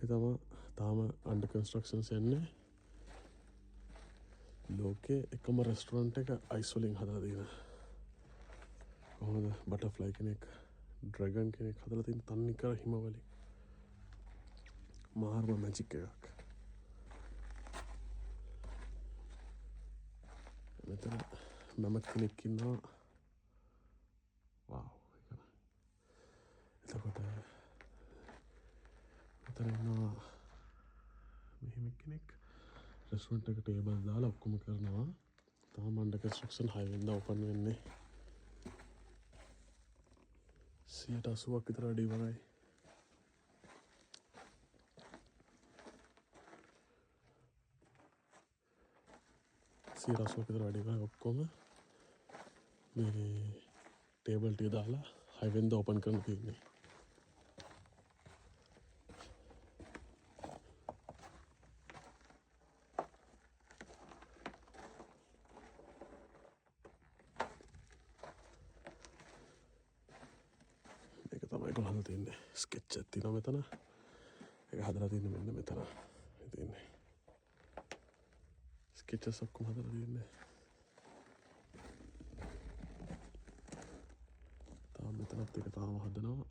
තාම under constructions යන්නේ ලෝකේ එකම රෙස්ටරන්ට් එක අයිස්වලින් හදලා තියෙන කොහොමද බටර්ෆ්ලයි කෙනෙක් ඩ්‍රැගන් කෙනෙක් හදලා තියෙන තන්නේ කර හිමවලින් මාර්ම මැජික් එකක් මෙතන මැමත් කෙනෙක් ඉන්නවා වාව් එතකොට මෙතන ඉන්නවා මෙහෙම කෙනෙක් රෙස්ටරන්ට් එක ටේබල් දාලා ඔක්කොම කරනවා තාම අන්ඩර් කන්ස්ට්‍රක්ෂන් 6 වෙනිදා ඕපන් වෙන්නේ 80ක් විතර වැඩ ඉවරයි 80ක් විතර වැඩ ඉවරයි ඔක්කොම මේ ටේබල් ටික දාලා 6 වෙනිදා ඕපන් කරන්න තියෙන්නේ තමයි කොහොමද තියන්නේ ස්කෙච් එකක් තියෙනවා මෙතන ඒක හදලා තියන්නේ මෙන්න මෙතන තියෙන්නේ ස්කෙචස් ඔක්කොම හදලා තියන්නේ තාම මෙතනත් එක තාම හදනවා